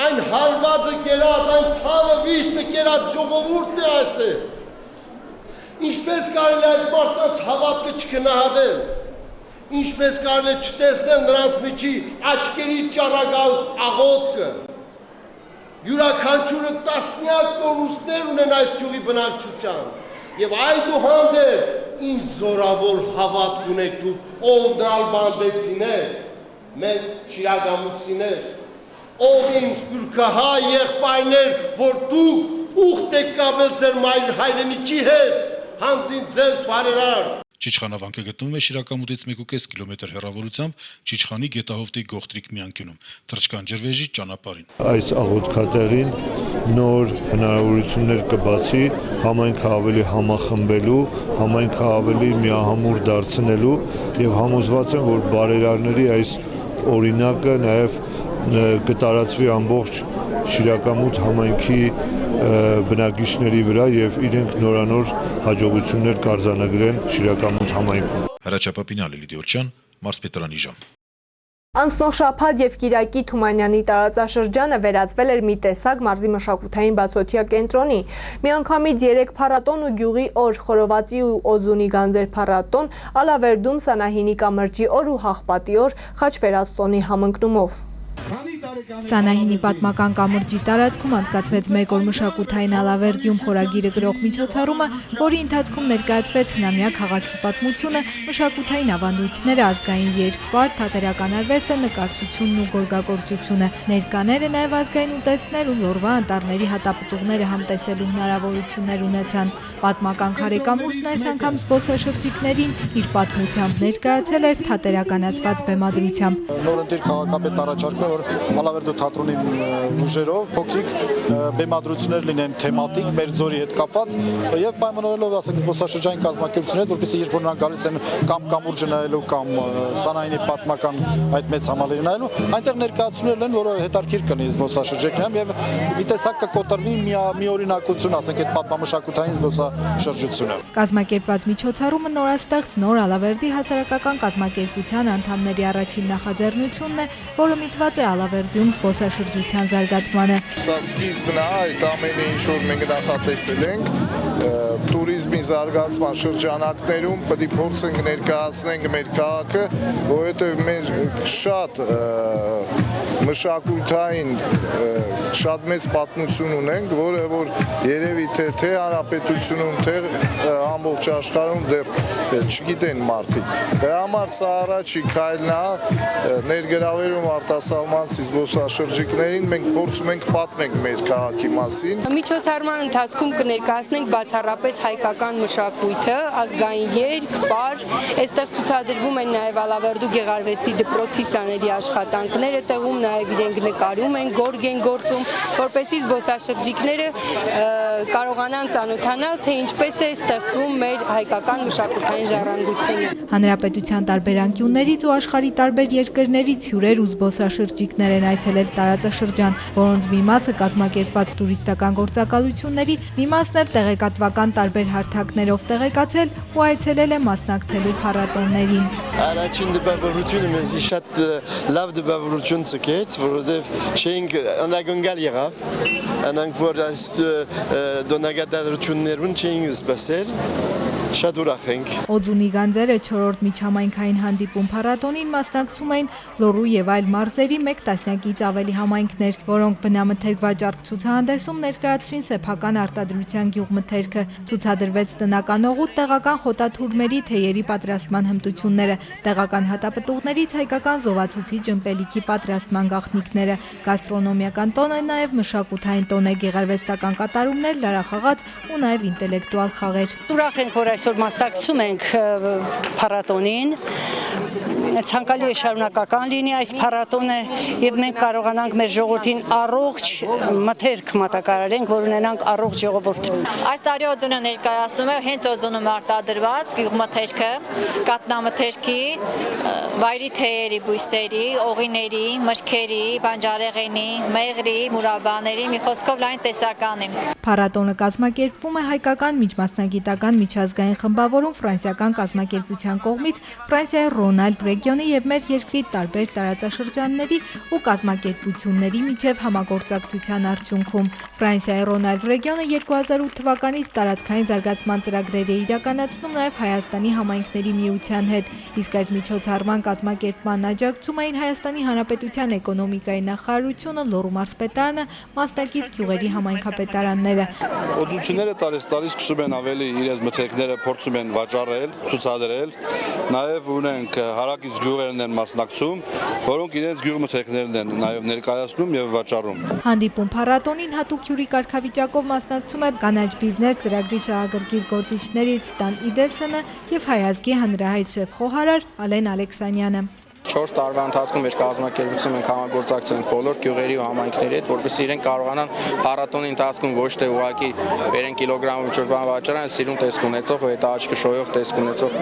այն հարվածը կերած, այն ցավը վիշտը կերած ժողովուրդն է այստեղ։ Ինչպես կարելի այս մարդկանց հավատքը չքնահատել։ Ինչպես կարելի է չտեսնել նրանց միջի աչքերի ճառագալ աղոթքը։ Յուրաքանչյուրը տասնյակ կորուստներ ունեն այս գյուղի բնակչության։ Եվ այդուհանդերձ ինչ զորավոր հավատք ունեք դուք, ով նալբանդեցիներ, մենք շիրակամուտցիներ, ով իմ սփյուռքահայ եղբայրներ, որ դուք ուխտ եք կապել ձեր մայր հայրենիքի հետ, հանձին ձեզ բարերար։ Չիչխանավանքը գտնվում է Շիրակամուտից 1.5 կիլոմետր հեռավորությամբ Չիչխանի Գետահովտի Գողտրիկ միանկյունում, Թրջկան ջրվեժի ճանապարհին։ Այս աղոթքատեղին նոր հնարավորություններ կբացի համայնքը ավելի համախմբելու, համայնքը ավելի միահամուռ դարձնելու եւ համոզված եմ, որ բարերարների այս օրինակը նաեւ կտարածվի ամբողջ Շիրակամուտ համայնքի բնակիչների վրա եւ իրենք նորանոր հաջողություններ կարձանագրեն Շիրակամուտ համայնքում։ Հրաչյա Պապինյանը, Լիդիա Օրչյան, Մարսպետարանի ժամ։ Անցնող շաբաթ եւ Կիրակի Թումանյանի տարածաշրջանը վերածվել էր մի տեսակ մարզի մշակութային բացօթյա կենտրոնի։ Միանգամից 3 փառատոն ու գյուղի օր, խորովածի ու օձունի գանձեր փառատոն, Ալավերդում Սանահինի կամրջի օր ու Հաղպատի օր Խաչվերաստոնի համընկնումով։ Սանահինի պատմական կամրջի տարածքում անցկացվեց մեկ օր մշակութային Ալավերդիում խորագիրը գրող միջոցառումը, որի ընթացքում ներկայացվեց հնամյա քաղաքի պատմությունը, մշակութային ավանդույթները, ազգային երկպար, թատերական արվեստը, նկարչությունն ու գորգագործությունը։ Ներկաները նաև ազգային ուտեստներ ու լորվա անտառների հատապտուղները համտեսելու հնարավորություններ ունեցան։ Պատմական քարեկամուրջն այս անգամ զբոսաշրջիկներին իր պատմությամբ ներկայացել էր թատերականացված բեմադրությամբ։ Նորընտիր քաղաքապետ առաջարկում է, որ Ալավերդու թատրոնի ուժերով փոքրիկ բեմադրություններ լինեն թեմատիկ մեր ձորի հետ կապված եւ պայմանավորելով ասենք զբոսաշրջային կազմակերպություններ, որպեսզի երբ որ նրանք գալիս են կամ կամուրջը նայելու կամ Սանահինի պատմական այդ մեծ համալիրը նայելու, այնտեղ ներկայացումներ են, որը հետաքրքիր կլինի զբոսաշրջիկներին եւ մի տեսակ կկոտրվի մի օրինակություն, ասենք այդ պատմամշակութային զբոսաշրջությունը։ Կազմակերպված միջոցառումը նորաստեղծ Նոր Ալավերդի հասարակական կազմակերպության անդամների առաջին նախաձեռնությունն է, որը միտված է է Ալավերդիում զբոսաշրջության զարգացմանը։ Սա սկիզբն է այդ ամենը, ինչ որ մենք նախատեսել ենք, տուրիզմի զարգացման շրջանակներում պետք է փորձենք ներկայացնենք մեր քաղաքը, որովհետև մեր շատ մշակութային շատ մեծ պատմություն ունենք, որը որ երևի թե հանրապետությունում, թե ամբողջ աշխարհում դեռ չգիտեն մարդիկ։ Դրա համար սա առաջի քայլն է, ներգրավելով արտասահմանցի զբոսաշրջիկներին մենք փորձում ենք պատմենք մեր քաղաքի մասին։ Միջոցառման ընթացքում կներկայացնենք բացառապես հայկական մշակույթը, ազգային երգ, պար, այստեղ ցուցադրվում են նաև Ալավերդու գեղարվեստի դպրոցի սաների աշխատանքները, տեղում նաև իրենք նկարում են, գորգ են գործում, որպեսզի զբոսաշրջիկները կարողանան ծանոթանալ, թե ինչպես է ստեղծվում մեր հայկական մշակութային ժառանգությունը։ Հանրապետության տարբեր անկյուններից ու աշխարհի տարբեր երկրներից հյուրեր ու զբոսաշրջիկներ են այցելել տարածաշրջան, որոնց մի մասը կազմակերպված տուրիստական գործակալությունների, մի մասն էլ տեղեկատվական տարբեր հարթակներով տեղեկացել ու այցելել է մասնակցելու փառատոներին։ Առաջին դպավորությունը մեզ շատ լավ դպավորություն ցկեց, որովհետև չէինք անակնկալ եղավ, անանք որ այս դոնագատարություններուն չէինք սպասել։ Շատ ուրախ ենք։ Օձունի գանձերը 4-րդ միջհամայնքային հանդիպում փառատոնին մասնակցում էին Լոռու եւ այլ մարզերի 1 տասնյակից ավելի համայնքներ, որոնք բնամթերք վաճառք ցուցահանդեսում ներկայացրին սեփական արտադրության գյուղմթերքը, ցուցադրվեց տնական օղուտ, տեղական խոտաթուրմերի թեյերի պատրաստման հմտությունները, տեղական հատապտուղներից հայկական զովացուցիչ ըմպելիքի պատրաստման գաղտնիքները, գաստրոնոմիական տոն է նաեւ մշակութային տոն է, գեղարվեստական կատարումներ, լարախաղաց ու նաեւ ինտելեկտուալ խաղեր։ Ուրախ ենք, որ այսօր մասնակցում ենք փառատոնին, ցանկալի է շարունակական լինի այս փառատոնը եւ մենք կարողանանք մեր ժողովրդին առողջ մթերք մատակարարենք, որ ունենանք առողջ ժողովուրդ։ Այս տարի օձունը ներկայացնում է հենց օձունում արտադրված գյուղմթերքը, կատնամթերքի, վայրի թեյերի, բույսերի, օղիների, մրգերի, բանջարեղենի, մեղրի, մուրաբաների, մի խոսքով լայն տեսականի։ Փառատոնը կազմակերպվում է հայկական միջմասնագիտական միջազգային խմբավորում ֆրանսիական կազմակերպության կողմից Ֆրանսիայի Ռոնալդ ռեգիոնի եւ մեր երկրի տարբեր տարածաշրջանների ու կազմակերպությունների միջև համագործակցության արդյունքում։ Ֆրանսիայի Ռոնալդ ռեգիոնը 2008 թվականից տարածքային զարգացման ծրագրեր է իրականացնում նաեւ Հայաստանի համայնքների միության հետ, իսկ այս միջոցառման կազմակերպման աջակցում էին Հայաստանի Հանրապետության էկոնոմիկայի նախարարությունը, Լոռու մարզպետարանը, մասնակից գյուղերի համայնքապետարանները։ Օձությունները տարի սկսում են ավելի իրենց մթերքները փորձում են վաճառել, ցուցադրել, նաև ունենք հարակից գյուղերն են մասնակցում, որոնք իրենց գյուղմթերքներն են նաև ներկայացնում եւ վաճառում։ Հանդիպում փառատոնին հատուկ հյուրի կարգավիճակով մասնակցում է կանաչ բիզնես ծրագրի շահագրգիռ գործիչներից Տան Իդեսյանը եւ Հայազգի հանրահայտ շեֆ-խոհարար Ալեն Ալեքսանյանը։ 4 տարվա ընթացքում մեր կազմակերպությունը մենք համագործակցում ենք բոլոր գյուղերի ու համայնքների հետ, որպեսզի իրենք կարողանան փառատոնի ընթացքում ոչ թե ուղղակի բերեն կիլոգրամ ու ճորբան վաճառան, այլ սիրուն տեսք ունեցող, հետո աչքը շոյող տեսք ունեցող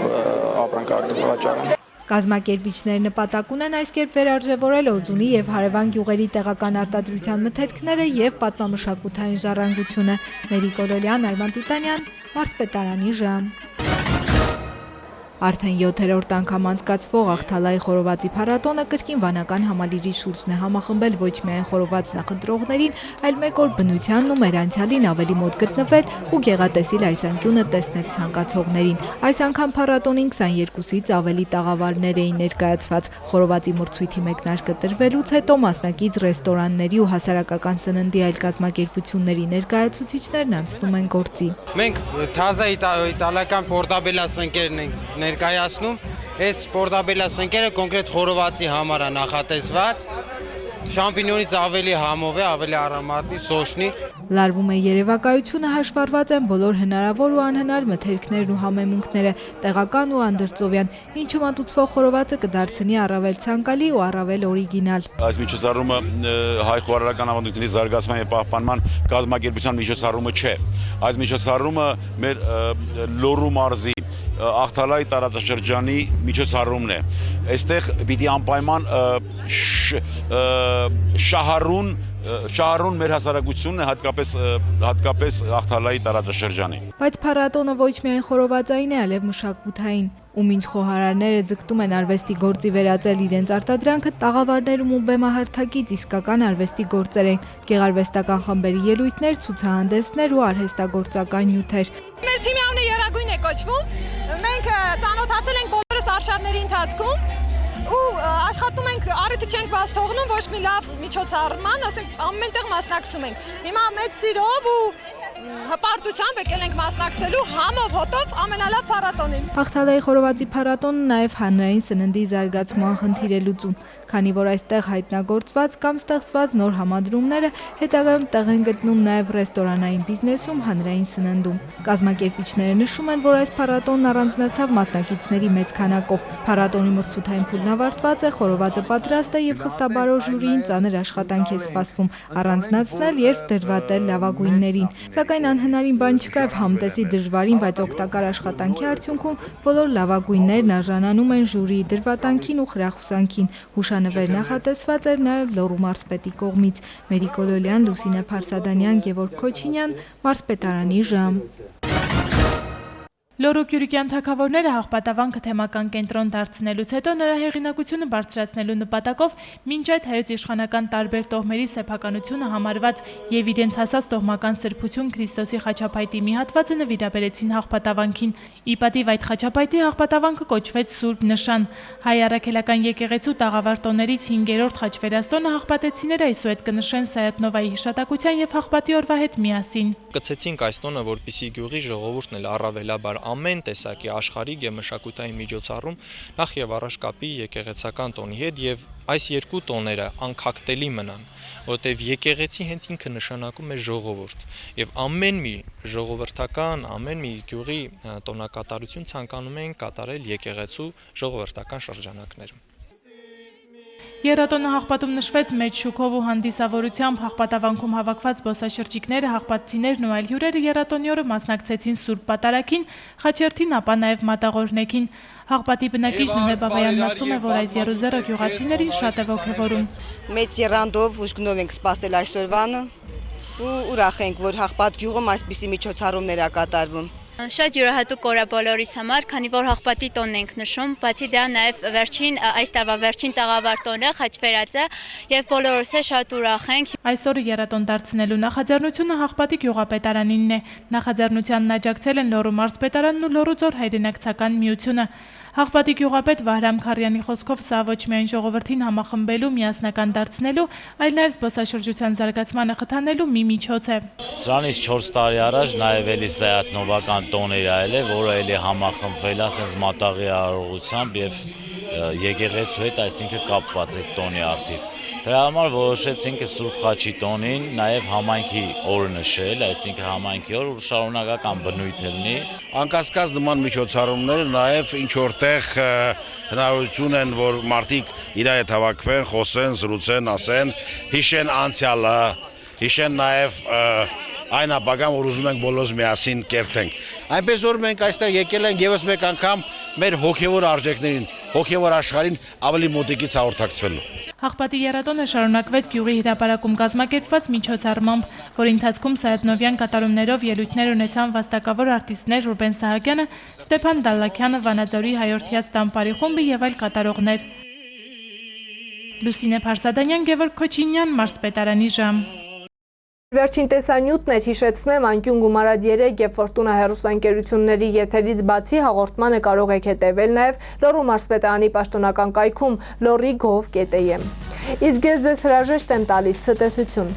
ապրանք վաճառան։ Կազմակերպիչները նպատակ ունեն այս կերպ վերարժևորել Օձունի եւ հարևան գյուղերի տեղական արտադրության մթերքները եւ պատմամշակութային ժառանգությունը։ Մերի Կոլոլյան, Արման Տիտանյան, մարզպետարանի ժամ։ Արդեն 7-րդ անգամ անցկացվող Ախթալայի խորովածի փառատոնը կրկին վանական համալիրի շուրջն է համախմբել ոչ միայն խորոված նախընտրողներին, այլ մեկ օր բնությանն ու մեր անցյալին ավելի մոտ գտնվել ու գեղատեսիլ այս անկյունը տեսնել ցանկացողներին։ Այս անգամ փառատոնին 22-ից ավելի տաղավարներ էին ներկայացված։ Խորովածի մրցույթի մեկնարկը տրվելուց հետո մասնակից ռեստորանների ու հասարակական սննդի այլ կազմակերպությունների ներկայացուցիչներն անցնում են գործի։ Մենք թազա իտալական պորտաբելա սնկերն ենք ներկայացնում, այս պորտաբելա սնկերը կոնկրետ խորովածի համար է նախատեսված, շամպինյոնից ավելի համով է, ավելի արամատի, սոշնի։ Լարվում է երևակայությունը, հաշվառված են բոլոր հնարավոր ու անհնար մթերքներն ու համեմունքները, տեղական ու անդրծովյան, ինչը մատուցվող խորովածը կդարձնի առավել ցանկալի ու առավել օրիգինալ։ Այս միջոցառումը հայ խոհարարական ավանդույթների զարգացման եւ պահպանման կազմակերպության միջոցառումը չէ։ Այս միջոցառումը մեր Լոռու մարզի Ախթալայի տարածաշրջանի միջոցառումն է։ Այստեղ պիտի անպայման շահառուն մեր հասարակությունն է, հատկապես Ախթալայի տարածաշրջանի։ Բայց փառատոնը ոչ միայն խորովածային է, այլև մշակութային։ ու մինչ խոհարարները ձգտում են արվեստի գործի վերածել իրենց արտադրանքը, տաղավարներում ու բեմահարթակից իսկական արվեստի գործեր են, գեղարվեստական խմբերի ելույթներ, ցուցահանդեսներ ու արհեստագործական նյութեր։ Մեր թիմի անունը Եռագույն է կոչվում։ Մենք ծանոթացել ենք բոլորս արշավների ընթացքում ու աշխատում ենք, առիթը չենք բաց թողնում ոչ մի լավ միջոցառման, ասենք ամեն տեղ մասնակցում ենք։ Հիմա մեծ սիրով ու հպարտությամբ եկել ենք մասնակցելու համով հոտով ամենալավ փառատոնին։ Հաղթալայի խորովածի փառատոնը նաև հանրային սննդի զարգացման խնդիր է լուծում, քանի որ այստեղ հայտնագործված կամ ստեղծված նոր համադրումները հետագայում տեղ են գտնում նաև ռեստորանային բիզնեսում, հանրային սննդում։ Կազմակերպիչները նշում են, որ այս փառատոնն առանձնացավ մասնակիցների մեծ քանակով։ Փառատոնի մրցութային փուլն ավարտված է, խորովածը պատրաստ է եւ խստաբարո ժյուրիին ծանր աշխատանք է սպասվում առանձնացնել եւ դրվատել լավագույններին։ Սակայն անհնարին բան չկա եւ համտեսի դժվարին, բայց օգտակար աշխատանքի արդյունքում բոլոր լավագույններն արժանանում են ժյուրիի դրվատանքին ու խրախուսանքին։ Հուշանվեր նախատեսված էր նաև Լոռու մարզպետի կողմից։ Մերի Կոլոլյան, Լուսինե Փարսադանյան, Գևորգ Քոչինյան, Մարզպետարանի ժամ։ Լոռու Կյուրիկյան թագավորները հաղպատավանքը թեմական կենտրոն դարձնելուց հետո նրա հեղինակությունը բարձրացնելու նպատակով մինչ այդ հայոց իշխանական տարբեր տոհմերի սեփականությունը համարված եւ իրենց հասած տոհմական սրբություն Քրիստոսի խաչապայտի մի հատվածը նվիրաբերեցին հաղպատավանքին։ Ի պատիվ այդ խաչապայտի հաղպատավանքը կոչվեց Սուրբ Նշան։ Հայ առաքելական եկեղեցու տաղավար տոներից 5-րդ խաչվերաստոնը հաղպատեցիները այսուհետ կնշեն Սայաթնովայի հիշատակության եւ հաղպատի օրվա հետ միասին։ Կցեցինք այս տոնը, որպեսզի գյուղի ժողովուրդն էլ առավելաբար ամեն տեսակի աշխարհիկ եւ մշակութային միջոցառում նախ եւ առաջ կապի եկեղեցական տոնի հետ եւ այս երկու տոները անկախտելի մնան, որտեւ եկեղեցի հենց ինքը նշանակում է ժողովուրդ եւ ամեն մի ժողովրդական, ամեն մի գյուղի տոնակատարություն ցանկանում են կատարել եկեղեցու ժողովրդական շրջանակներում։ Եռատոնը հաղպատում նշվեց մեծ շուքով ու հանդիսավորությամբ, հաղպատավանքում հավաքված զբոսաշրջիկները, հաղպատցիներն ու այլ հյուրերը եռատոնի օրը մասնակցեցին Սուրբ Պատարագին, խաչերթին, ապա նաև մատաղորնեքին։ Հաղպատի բնակիչ Նուհե Բաբայանն ասում է, որ այս եռուզեռը գյուղացիներին շատ է ոգևորում։ Մեծ եռանդով ուժգնով ենք սպասել այսօրվանը ու ուրախ ենք, որ Հաղպատ գյուղում այսպիսի միջոցառումներ է կատարվում։ Շատ յուրահատուկ օր է բոլորիս համար, քանի որ հաղպատի տոնն ենք նշում, բացի դրա նաև այս տարվա վերջին տաղավար տոնը խաչվերած է եւ բոլորս է շատ ուրախ ենք։ Այսօրը եռատոն դարձնելու նախաձեռնությունը Հաղպատի գյուղապետարանինն է։ Նախաձեռնությանն աջակցել են Լոռու մարզպետարանն ու Լոռու ձոր հայրենակցական միությունը։ Հաղպատի գյուղապետ Վահրամ Քարյանի խոսքով սա ոչ միայն ժողովրդին համախմբելու, միասնական դարձնելու, այլ նաև զբոսաշրջության զարգացմանը խթանելու մի միջոց է։ Սրանից 4 տարի առաջ նաև էլի Սայաթնովական տոներ այլ է, որը էլի համախմբվել է ասենց մատաղի արարողությամբ եւ եկեղեցու հետ, այսինքն կապված է տոնի արդիվ։ Դրա համար որոշեցինք Սուրբ Խաչի տոնին նաև համայնքի օրը նշել, այսինքն համայնքի օր շարունակական բնույթ լինի։ Անկասկած նման միջոցառումները նաև ինչ որտեղ հնարավորություն են, որ մարդիկ իրար հետ հավաքվեն, խոսեն, զրուցեն, ասեն, հիշեն անցյալը, հիշեն նաև այն ապագան, որ ուզում ենք բոլորս միասին կերտենք։ Այնպես որ մենք այստեղ եկել ենք եւս մեկ անգամ մեր հոգեվոր արժեքներին, հոգեվոր աշխարհին ավելի մոտիկից հաղորդակցվելու։ Հաղպատի եռատոնը շարունակվեց գյուղի հրապարակում կազմակերպված միջոցառմամբ, որի ընթացքում Սայաթնովյան կատարումներով ելույթներ ունեցան վաստակավոր արտիստներ Ռուբեն Սահակյանը, Ստեփան Դալլաքյանը, Վանաձորի հայորդյաց տամպարի խումբը եւ այլ կատարողներ։ Լուսինե Փարսադանյան, Գևորգ Քոչինյան, Մարզպետարանի ժամ։ Վերջին տեսանյութն էր, հիշեցնեմ, Անկյուն Գումարած 3 եւ Ֆորտունա հեռուստաընկերությունների եթերից բացի հաղորդմանը կարող եք հետևել նաեւ Լոռու մարզպետարանի պաշտոնական կայքում lorri.gov.am։ Իսկ ես ձեզ հրաժեշտ եմ տալիս ցտեսություն։